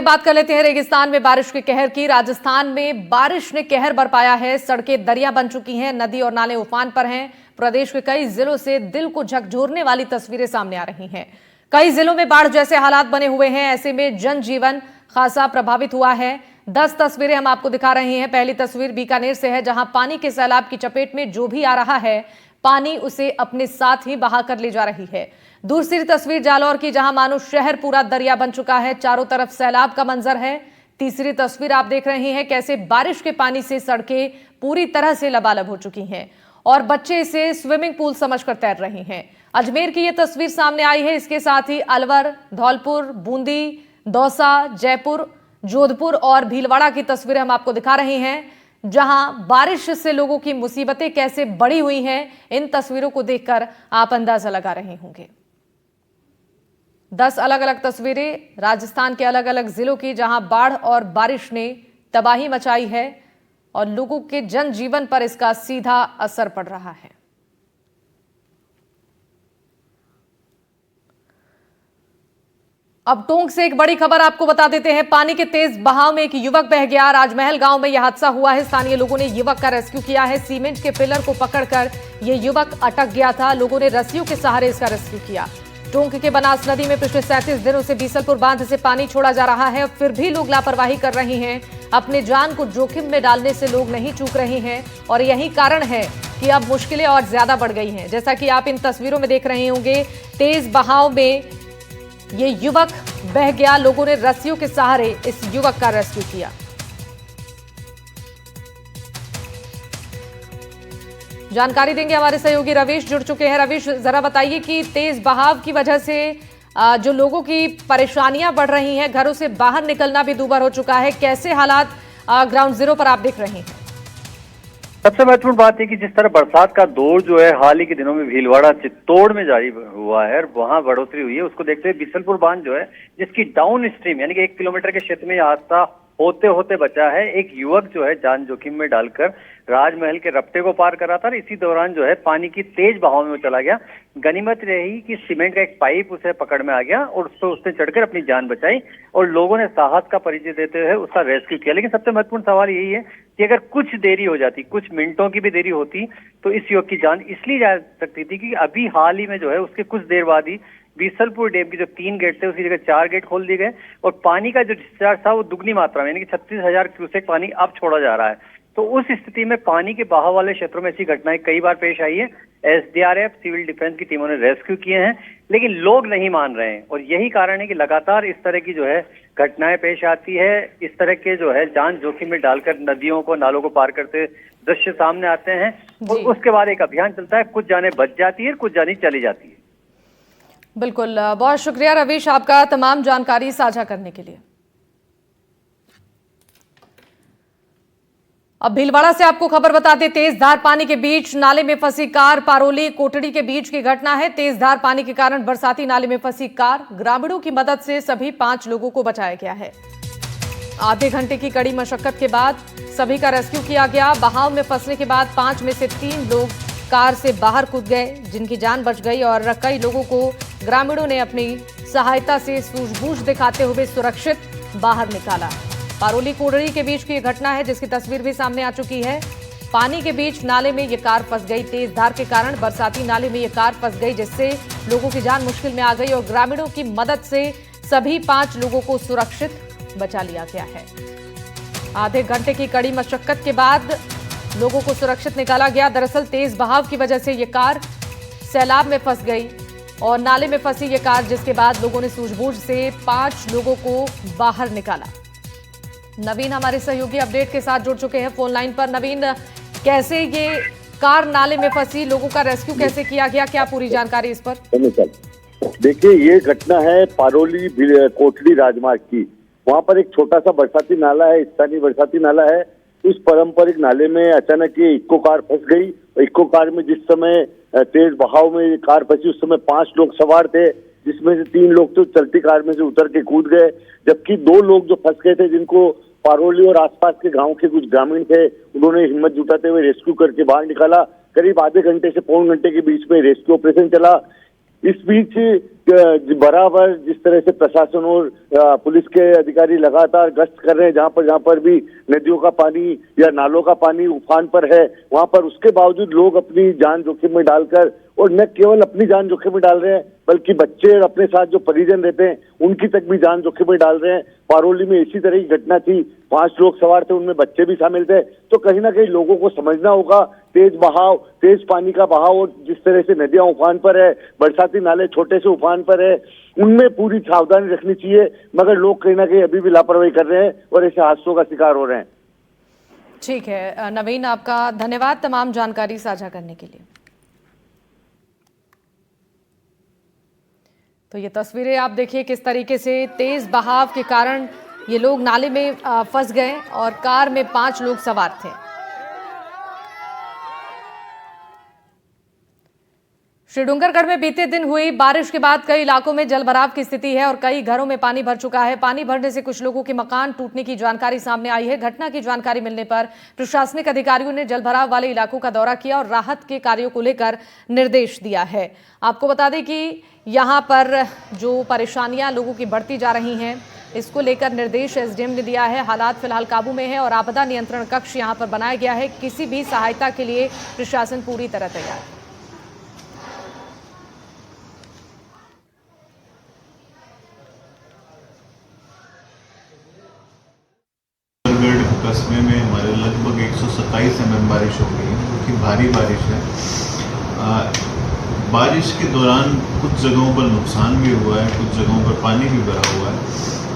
बात कर लेते हैं रेगिस्तान में बारिश के कहर की। राजस्थान में बारिश ने कहर बरपाया है। सड़कें दरिया बन चुकी हैं, नदी और नाले उफान पर हैं। प्रदेश के कई जिलों से दिल को झकझोरने वाली तस्वीरें सामने आ रही हैं। कई जिलों में बाढ़ जैसे हालात बने हुए हैं। ऐसे में जनजीवन खासा प्रभावित हुआ है। 10 तस्वीरें हम आपको दिखा रहे हैं। पहली तस्वीर बीकानेर से है, जहां पानी के सैलाब की चपेट में जो भी आ रहा है, पानी उसे अपने साथ ही बहा कर ले जा रही है। दूसरी तस्वीर जालौर की, जहां मानो शहर पूरा दरिया बन चुका है, चारों तरफ सैलाब का मंजर है। तीसरी तस्वीर आप देख रहे हैं कैसे बारिश के पानी से सड़कें पूरी तरह से लबालब हो चुकी हैं और बच्चे इसे स्विमिंग पूल समझकर तैर रहे हैं। अजमेर की यह तस्वीर सामने आई है। इसके साथ ही अलवर, धौलपुर, बूंदी, दौसा, जयपुर, जोधपुर और भीलवाड़ा की तस्वीरें हम आपको दिखा रहे हैं, जहां बारिश से लोगों की मुसीबतें कैसे बढ़ी हुई हैं। इन तस्वीरों को देखकर आप अंदाजा लगा रहे होंगे। 10 अलग अलग तस्वीरें राजस्थान के अलग अलग जिलों की, जहां बाढ़ और बारिश ने तबाही मचाई है और लोगों के जनजीवन पर इसका सीधा असर पड़ रहा है। अब टोंक से एक बड़ी खबर आपको बता देते हैं। पानी के तेज बहाव में एक युवक बह गया। राजमहल गांव में यह हादसा हुआ है। स्थानीय लोगों ने युवक का रेस्क्यू किया है। सीमेंट के पिलर को पकड़कर यह युवक अटक गया था। लोगों ने रस्सियों के सहारे इसका रेस्क्यू किया। टोंक के बनास नदी में पिछले 37 दिनों से बीसलपुर बांध से पानी छोड़ा जा रहा है, फिर भी लोग लापरवाही कर रहे हैं। अपने जान को जोखिम में डालने से लोग नहीं चूक रहे हैं और यही कारण है कि अब मुश्किलें और ज्यादा बढ़ गई हैं। जैसा कि आप इन तस्वीरों में देख रहे होंगे, तेज बहाव में ये युवक बह गया। लोगों ने रस्सियों के सहारे इस युवक का रेस्क्यू किया। जानकारी देंगे हमारे सहयोगी रवीश जुड़ चुके हैं। रवीश, जरा बताइए कि तेज बहाव की वजह से जो लोगों की परेशानियां बढ़ रही हैं, घरों से बाहर निकलना भी दूभर हो चुका है, कैसे हालात ग्राउंड जीरो पर आप देख रहे हैं? सबसे महत्वपूर्ण बात है कि जिस तरह बरसात का दौर जो है हाल ही के दिनों में भीलवाड़ा चित्तौड़ में जारी हुआ है, वहां बढ़ोतरी हुई है, उसको देखते हुए बीसलपुर बांध जो है, जिसकी डाउन स्ट्रीम यानी कि 1 किलोमीटर के क्षेत्र में यह हादसा होते होते बचा है। एक युवक जो है जान जोखिम में डालकर राजमहल के रपटे को पार कर रहा था और इसी दौरान जो है पानी की तेज बहाव में वो चला गया। गनीमत रही कि सीमेंट का एक पाइप उसे पकड़ में आ गया और उस पर उसने चढ़कर अपनी जान बचाई और लोगों ने साहस का परिचय देते हुए उसका रेस्क्यू किया। लेकिन सबसे महत्वपूर्ण सवाल यही है कि अगर कुछ देरी हो जाती, कुछ मिनटों की भी देरी होती, तो इस युवक की जान इसलिए जा सकती थी कि अभी हाल ही में जो है उसके कुछ देर बाद ही बीसलपुर डैम के जो 3 गेट थे उसकी जगह 4 गेट खोल दिए गए और पानी का जो डिस्चार्ज था वो दुगनी मात्रा में यानी कि 36,000 क्यूसेक पानी अब छोड़ा जा रहा है। तो उस स्थिति में पानी के बहाव वाले क्षेत्रों में ऐसी घटनाएं कई बार पेश आई है। एसडीआरएफ, सिविल डिफेंस की टीमों ने रेस्क्यू किए हैं, लेकिन लोग नहीं मान रहे हैं और यही कारण है कि लगातार इस तरह की जो है घटनाएं पेश आती है। इस तरह के जो है जान जोखिम में डालकर नदियों को, नालों को पार करते दृश्य सामने आते हैं और उसके बाद एक अभियान चलता है, कुछ जाने बच जाती है, कुछ जाने चली जाती है। बिल्कुल, बहुत शुक्रिया रवीश आपका तमाम जानकारी साझा करने के लिए। अब भीलवाड़ा से आपको खबर बता दें, तेज धार पानी के बीच नाले में फंसी कार, पारोली कोटड़ी के बीच की घटना है। तेज धार पानी के कारण बरसाती नाले में फंसी कार, ग्रामीणों की मदद से सभी 5 लोगों को बचाया गया है। आधे घंटे की कड़ी मशक्कत के बाद सभी का रेस्क्यू किया गया। बहाव में फंसने के बाद 5 में से 3 लोग कार से बाहर कूद गए, जिनकी जान बच गई और कई लोगों को ग्रामीणों ने अपनी सहायता से सूझबूझ दिखाते हुए सुरक्षित बाहर निकाला। पारोली कोडरी के बीच की यह घटना है, जिसकी तस्वीर भी सामने आ चुकी है। पानी के बीच नाले में ये कार फंस गई। तेज धार के कारण बरसाती नाले में ये कार फंस गई, जिससे लोगों की जान मुश्किल में आ गई और ग्रामीणों की मदद से सभी 5 लोगों को सुरक्षित बचा लिया गया है। आधे घंटे की कड़ी मशक्कत के बाद लोगों को सुरक्षित निकाला गया। दरअसल तेज बहाव की वजह से ये कार सैलाब में फंस गई और नाले में फंसी ये कार, जिसके बाद लोगों ने सूझबूझ से 5 लोगों को बाहर निकाला। नवीन हमारे सहयोगी अपडेट के साथ जुड़ चुके हैं फोन लाइन पर। नवीन, कैसे ये कार नाले में फंसी, लोगों का रेस्क्यू कैसे किया गया, क्या पूरी जानकारी इस पर? देखिए, ये घटना है पारोली कोटड़ी राजमार्ग की। वहाँ पर एक छोटा सा बरसाती नाला है, स्थानीय बरसाती नाला है। उस पारंपरिक नाले में अचानक ये इक्को कार फंस गई। इक्को कार में जिस समय तेज बहाव में कार फंसी, उस समय 5 लोग सवार थे, जिसमें से 3 लोग तो चलती कार में से उतर के कूद गए, जबकि 2 लोग जो फंस गए थे, जिनको पारोली और आसपास के गांव के कुछ ग्रामीण थे, उन्होंने हिम्मत जुटाते हुए रेस्क्यू करके बाहर निकाला। करीब आधे घंटे से पौन घंटे के बीच में रेस्क्यू ऑपरेशन चला। इस बीच बराबर जिस तरह से प्रशासन और पुलिस के अधिकारी लगातार गश्त कर रहे हैं, जहां पर भी नदियों का पानी या नालों का पानी उफान पर है, वहां पर उसके बावजूद लोग अपनी जान जोखिम में डालकर, और न केवल अपनी जान जोखिम में डाल रहे हैं बल्कि बच्चे और अपने साथ जो परिजन रहते हैं उनकी तक भी जान जोखिम में डाल रहे हैं। पारोली में इसी तरह की घटना थी, 5 लोग सवार थे, उनमें बच्चे भी शामिल थे। तो कहीं ना कहीं लोगों को समझना होगा, तेज बहाव, तेज पानी का बहाव और जिस तरह से नदियां उफान पर है, बरसाती नाले छोटे से उफान पर है, उनमें पूरी सावधानी रखनी चाहिए। मगर लोग कहीं ना कहीं अभी भी लापरवाही कर रहे हैं और ऐसे हादसों का शिकार हो रहे हैं। ठीक है नवीन, आपका धन्यवाद तमाम जानकारी साझा करने के लिए। तो ये तस्वीरें आप देखिए किस तरीके से तेज बहाव के कारण ये लोग नाले में फंस गए और कार में 5 लोग सवार थे। श्रीडूंगरगढ़ में बीते दिन हुई बारिश के बाद कई इलाकों में जलभराव की स्थिति है और कई घरों में पानी भर चुका है। पानी भरने से कुछ लोगों के मकान टूटने की जानकारी सामने आई है। घटना की जानकारी मिलने पर प्रशासनिक अधिकारियों ने जलभराव वाले इलाकों का दौरा किया और राहत के कार्यों को लेकर निर्देश दिया है। आपको बता दें कि यहां पर जो परेशानियां लोगों की बढ़ती जा रही हैं, इसको लेकर निर्देश एसडीएम ने दिया है। हालात फिलहाल काबू में है और आपदा नियंत्रण कक्ष यहां पर बनाया गया है। किसी भी सहायता के लिए प्रशासन पूरी तरह तैयार है। कस्बे में हमारे लगभग 127 mm बारिश हो गई है, जो कि भारी बारिश है। बारिश के दौरान कुछ जगहों पर नुकसान भी हुआ है, कुछ जगहों पर पानी भी भरा हुआ है।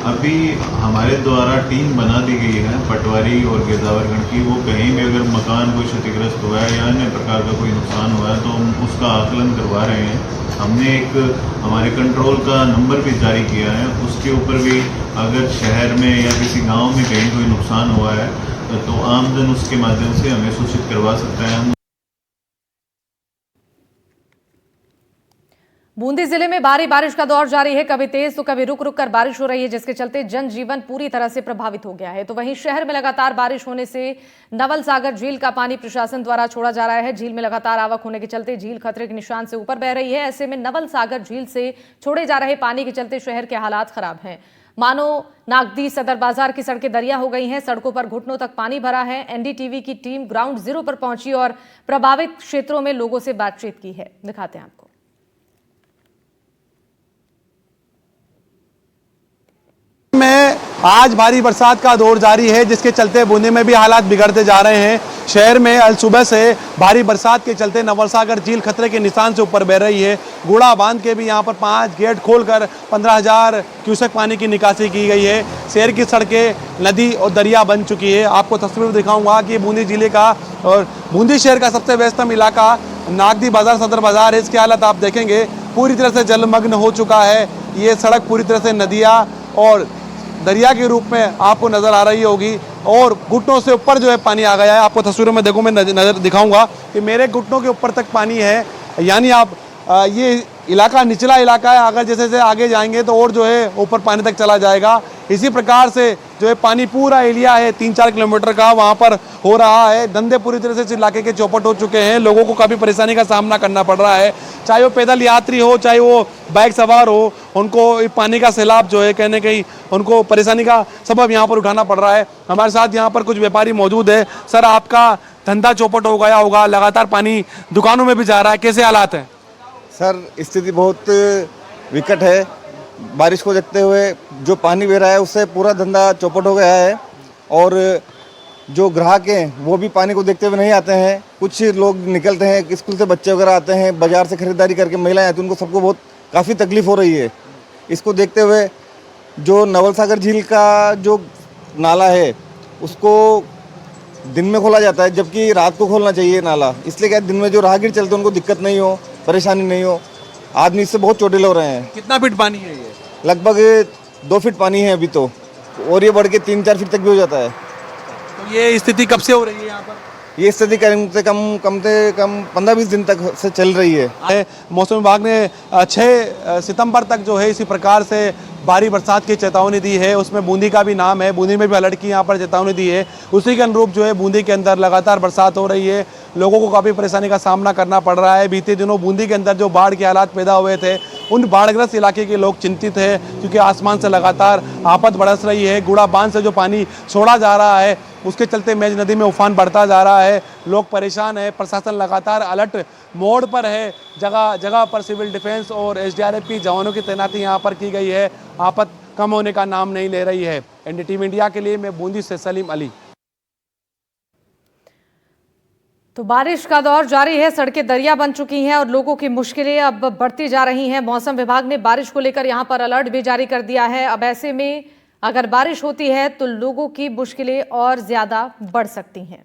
अभी हमारे द्वारा टीम बना दी गई है पटवारी और गिरदावरगढ़ की। वो कहीं भी अगर मकान कोई क्षतिग्रस्त हुआ है या अन्य प्रकार का कोई नुकसान हुआ है तो हम उसका आकलन करवा रहे हैं। हमने एक हमारे कंट्रोल का नंबर भी जारी किया है, उसके ऊपर भी अगर शहर में या किसी गांव में कहीं कोई नुकसान हुआ है तो आमजन उसके माध्यम से हमें सूचित करवा सकता है। बूंदी जिले में भारी बारिश का दौर जारी है। कभी तेज तो कभी रुक रुक कर बारिश हो रही है, जिसके चलते जनजीवन पूरी तरह से प्रभावित हो गया है। तो वहीं शहर में लगातार बारिश होने से नवल सागर झील का पानी प्रशासन द्वारा छोड़ा जा रहा है। झील में लगातार आवक होने के चलते झील खतरे के निशान से ऊपर बह रही है। ऐसे में नवल सागर झील से छोड़े जा रहे पानी के चलते शहर के हालात खराब हैं। मानो नागदी सदर बाजार की सड़कें दरिया हो गई हैं। सड़कों पर घुटनों तक पानी भरा है। एनडीटीवी की टीम ग्राउंड जीरो पर पहुंची और प्रभावित क्षेत्रों में लोगों से बातचीत की है। दिखाते हैं आपको। में आज भारी बरसात का दौर जारी है, जिसके चलते बूंदी में भी हालात बिगड़ते जा रहे हैं। शहर में अल सुबह से भारी बरसात के चलते नवलसागर झील खतरे के निशान से ऊपर बह रही है। गुड़ा बांध के भी यहां पर 5 गेट खोलकर 15,000 क्यूसेक पानी की निकासी की गई है। शहर की सड़कें नदी और दरिया बन चुकी है। आपको तस्वीर दिखाऊंगा कि बूंदी जिले का और बूंदी शहर का सबसे व्यस्तम इलाका नागदी बाजार सदर बाजार है। इसकी हालत आप देखेंगे पूरी तरह से जलमग्न हो चुका है। ये सड़क पूरी तरह से नदियाँ और दरिया के रूप में आपको नजर आ रही होगी और घुटनों से ऊपर जो है पानी आ गया है। आपको तस्वीरों में देखो, मैं नजर दिखाऊंगा कि मेरे घुटनों के ऊपर तक पानी है। यानी आप ये इलाका निचला इलाका है, अगर जैसे जैसे आगे जाएंगे तो और जो है ऊपर पानी तक चला जाएगा। इसी प्रकार से जो है पानी पूरा एरिया है 3-4 किलोमीटर का वहाँ पर हो रहा है। धंधे पूरी तरह से इस इलाके के चौपट हो चुके हैं। लोगों को काफ़ी परेशानी का सामना करना पड़ रहा है, चाहे वो पैदल यात्री हो, चाहे वो बाइक सवार हो। उनको पानी का सैलाब जो है कहने कहीं उनको परेशानी का सबब यहाँ पर उठाना पड़ रहा है। हमारे साथ यहाँ पर कुछ व्यापारी मौजूद है। सर, आपका धंधा चौपट हो गया होगा, लगातार पानी दुकानों में भी जा रहा है, कैसे हालात हैं? सर, स्थिति बहुत विकट है। बारिश को देखते हुए जो पानी बह रहा है उससे पूरा धंधा चौपट हो गया है और जो ग्राहक हैं वो भी पानी को देखते हुए नहीं आते हैं। कुछ लोग निकलते हैं, स्कूल से बच्चे वगैरह आते हैं, बाज़ार से खरीदारी करके महिलाएं आती हैं, उनको सबको बहुत काफ़ी तकलीफ़ हो रही है। इसको देखते हुए जो नवल सागर झील का जो नाला है उसको दिन में खोला जाता है, जबकि रात को खोलना चाहिए नाला। इसलिए क्या दिन में जो राहगीर चलते हैं उनको दिक्कत नहीं हो, परेशानी नहीं हो। आदमी इससे बहुत चोटिल हो रहे हैं। कितना फीट पानी है ये? लगभग 2 फीट पानी है अभी तो, और ये बढ़ के 3-4 फीट तक भी हो जाता है। तो ये स्थिति कब से हो रही है यहाँ पर? ये स्थिति कम से कम 15-20 दिन तक से चल रही है। मौसम विभाग ने 6 सितंबर तक जो है इसी प्रकार से भारी बरसात की चेतावनी दी है, उसमें बूंदी का भी नाम है। बूंदी में भी अलर्ट की यहाँ पर चेतावनी दी है। उसी के अनुरूप जो है बूंदी के अंदर लगातार बरसात हो रही है, लोगों को काफ़ी परेशानी का सामना करना पड़ रहा है। बीते दिनों बूंदी के अंदर जो बाढ़ के हालात पैदा हुए थे, उन बाढ़ग्रस्त इलाके के लोग चिंतित हैं, क्योंकि आसमान से लगातार आफत बरस रही है। गुड़ा बांध से जो पानी छोड़ा जा रहा है, उसके चलते मेज नदी में उफान बढ़ता जा रहा है। लोग परेशान है, प्रशासन लगातार अलर्ट मोड पर है। जगह जगह पर सिविल डिफेंस और एसडीआरएफ की जवानों की तैनाती यहाँ पर की गई है। आफत कम होने का नाम नहीं ले रही है। एनडीटीवी इंडिया के लिए मैं बूंदी से सलीम अली। तो बारिश का दौर जारी है, सड़कें दरिया बन चुकी हैं और लोगों की मुश्किलें अब बढ़ती जा रही हैं। मौसम विभाग ने बारिश को लेकर यहां पर अलर्ट भी जारी कर दिया है। अब ऐसे में अगर बारिश होती है तो लोगों की मुश्किलें और ज्यादा बढ़ सकती हैं।